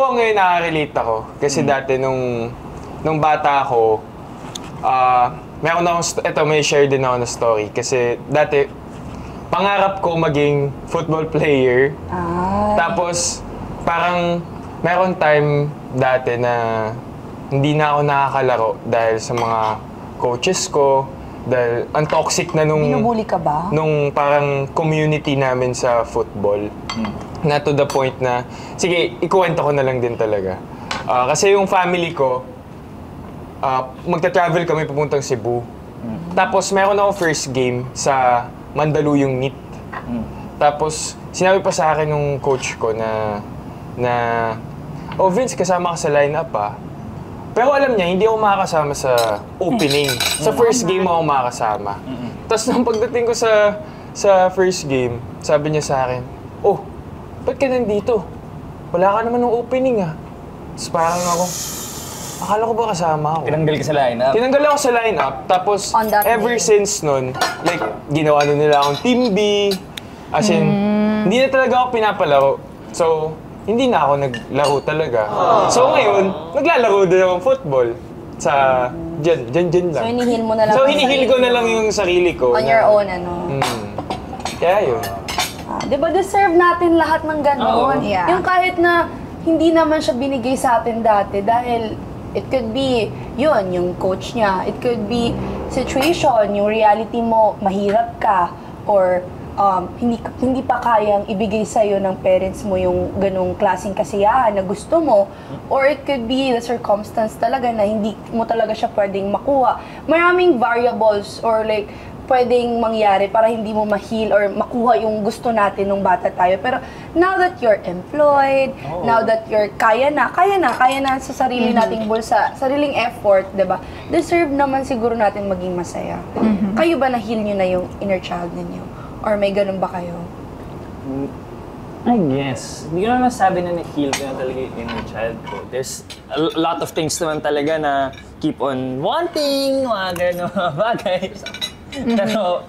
Ako ngayon nakaka-relate ako. Kasi dati nung bata ako, meron akong, may share din ako na story. Kasi dati, pangarap ko maging football player. Tapos, parang meron time dati na hindi na ako nakakalaro dahil sa mga coaches ko. Dahil ang toxic na Binubuli ka ba? Nung parang community namin sa football. Na to the point na, sige, ikuwento ko na lang din talaga. Kasi yung family ko, magta-travel kami papuntang Cebu. Tapos meron ako first game sa Mandaluyong NIT. Tapos sinabi pa sa akin nung coach ko na oh Vince, kasama ka sa lineup Pero alam niya, hindi ako makakasama sa opening. Sa first game ako makakasama. Tapos nung pagdating ko sa first game, sabi niya sa akin, oh, ba't ka nandito? Wala ka naman ng opening Tapos parang ako, akala ko ba kasama ako? Tinanggal ka sa lineup? Tinanggal ako sa lineup. Tapos ever since nun, like, ginawa na nila akong Team B. As in, hindi na talaga ako pinapalaro. So, hindi na ako naglaro talaga. So ngayon, naglalaro din akong football. Dyan lang. So hinihil mo na lang. So hinihil ko na lang yung sarili ko. On your own, Kaya yun. Diba deserve natin lahat ng gano'n? Yeah. Yung kahit na hindi naman siya binigay sa atin dati dahil it could be yun, yung coach niya. It could be situation, yung reality mo, mahirap ka or hindi pa kayang ibigay sa'yo ng parents mo yung ganong klaseng kasiyahan na gusto mo, or it could be the circumstance talaga na hindi mo talaga siya pwedeng makuha. Maraming variables or like pwedeng mangyari para hindi mo ma-heal or makuha yung gusto natin nung bata tayo. Pero now that you're employed, now that you're kaya na sa sarili nating bulsa, sariling effort, diba? Deserve naman siguro natin maging masaya. Kayo ba na-heal nyo na yung inner child ninyo? Or may ganun ba kayo? I guess. Hindi ko naman masabi na na-heal ko na talaga yung inner child ko. There's a lot of things naman talaga na keep on wanting, mga gano'n bagay. Pero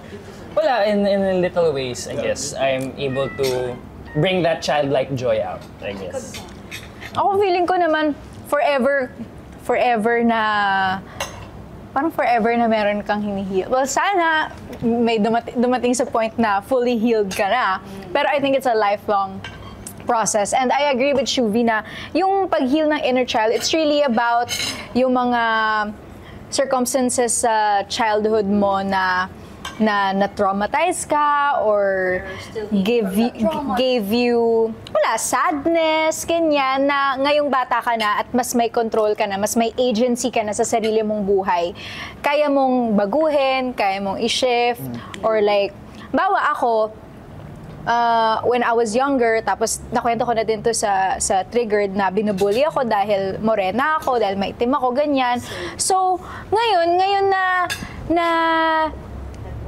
wala, in little ways, I guess, I'm able to bring that childlike joy out, I guess. Ako feeling ko naman, forever na parang forever na meron kang hinihil. Well, sana may dumating sa point na fully healed ka na. Pero I think it's a lifelong process. And I agree with Shuvi na yung pag-heal ng inner child, it's really about yung mga circumstances sa childhood mo na na-traumatize ka or gave you sadness, ganyan, na ngayong bata ka na at mas may control ka na, mas may agency ka na sa sarili mong buhay. Kaya mong baguhin, kaya mong i-shift, or like, bawa ako, when I was younger, tapos nakwento ko na din to sa Triggered na binubully ako dahil morena ako, dahil maitim ako, ganyan. So, ngayon na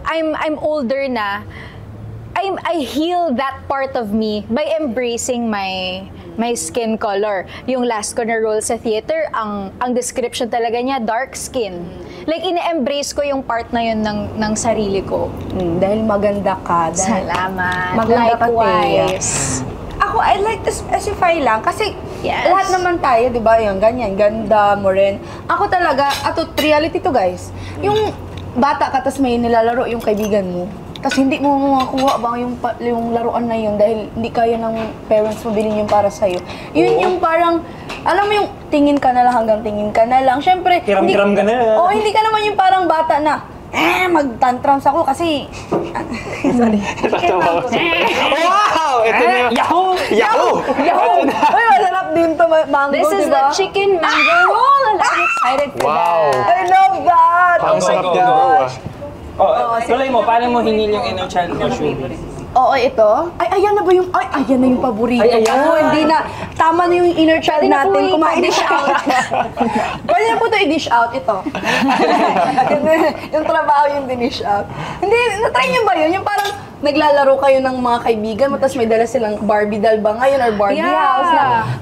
I'm older na, I heal that part of me by embracing my skin color. Yung last ko na role sa theater, ang description talaga niya, dark skin. Like, ine-embrace ko yung part na yun ng sarili ko. Dahil maganda ka. Salamat. Maganda Likewise. Ako, I'd like to specify lang kasi lahat naman tayo, di ba, yung ganyan, ganda mo rin. Ako talaga, reality to guys, yung bata ka, tas may nilalaro yung kaibigan mo. Tapos hindi mo makuha ba yung laruan na yun dahil hindi kaya ng parents mo bilhin yung para sa'yo. Yun yung parang, alam mo yung tingin ka na lang hanggang tingin ka na lang. Siyempre, Kiram-kiram ka na. hindi ka naman yung parang bata na, mag-tantrums ako kasi... Sorry. Wow! Ito na. Yahoo! Uy, masarap din to, mango, This is diba? the chicken mango roll and I'm excited for Wow. that. I love that! Ang sarap din Tuloy mo, paano mo hinil yung inner child mo, Shubi? Oo, ito. Ayan na ba yung... ayan na yung paborito. Ay, ayan. Hindi na. Tama na yung inner child Pwede na po natin. i-dish out. Pwede na po ito i-dish out. Ito. Yung trabaho yung dinish out. Hindi, na-try niyo ba yun? Yung parang naglalaro kayo ng mga kaibigan mo, tapos may dala silang Barbie doll ba ngayon or Barbie house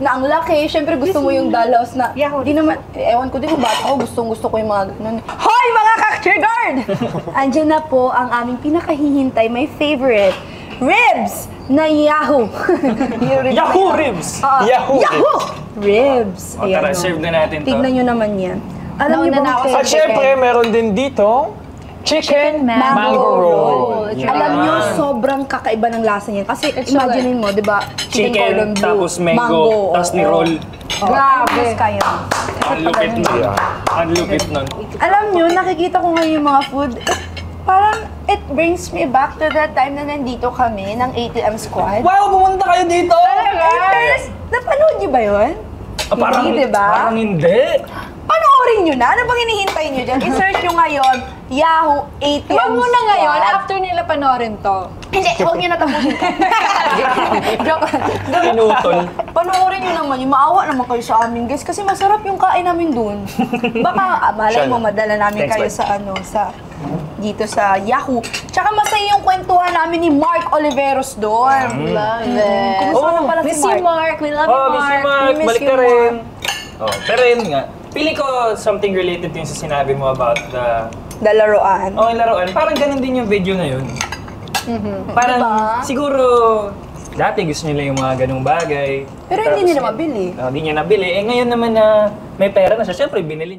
na ang laki. Siyempre gusto mo yung dollhouse na... Di naman... Ewan ko din kung bata ako. Gustong-gusto ko yung mga ganun. Hoy, mga ka-triggered! Andiyan na po ang aming pinakahihintay, my favorite. Ribs na Yahoo! Yahoo Ribs! Yahoo! Yahoo! ribs. O, tara, serve na natin to. Tignan nyo naman yan. Alam niyo Nauna na ba ako ang sa At syempre, meron din dito, chicken mango roll. Yeah. Alam nyo, sobrang kakaiba ng lasa niyan. Kasi It's imaginein mo, di ba? Chicken, tapos mango, tapos ni-roll. Grabe. Kayo. Ang lupit nun. Ang lupit nun. Alam nyo, nakikita ko ngayon yung mga food, parang it brings me back to that time na nandito kami ng ATM squad. Wow, pumunta kayo dito! Guys, napanood nyo ba yun? Parang, Hindi, diba? Parang hindi. Panoorin nyo na. Ano bang hinihintay nyo dyan? I-search nyo ngayon, Yahoo ATM Huwag muna Squad. ngayon, after nila panoorin to. Hindi, huwag nyo na tapusin ka. Joke lang. Pinutol. Panoorin nyo naman yung maawa naman kayo sa amin, guys. Kasi masarap yung kain namin dun. Baka, malay mo, madala namin Thanks, kayo bud. sa dito sa Yahoo. Tsaka masaya yung kwentuhan namin ni Mark Oliveros doon. Love it. Kumusta na pala si Miss you, Mark. We love you, Oh, Miss you, Mark. Mark. We miss Balik you, ka rin. Mark. Oh, pero yun nga. Pili ko something related din sa sinabi mo about the... Dalaroan. Oh, yung laruan. Parang ganun din yung video na yun. Parang Diba? siguro dati gusto nila yung mga ganung bagay. Pero hindi nila mabili. Hindi niya nabili. Eh ngayon naman na may pera na siya, syempre binili niya.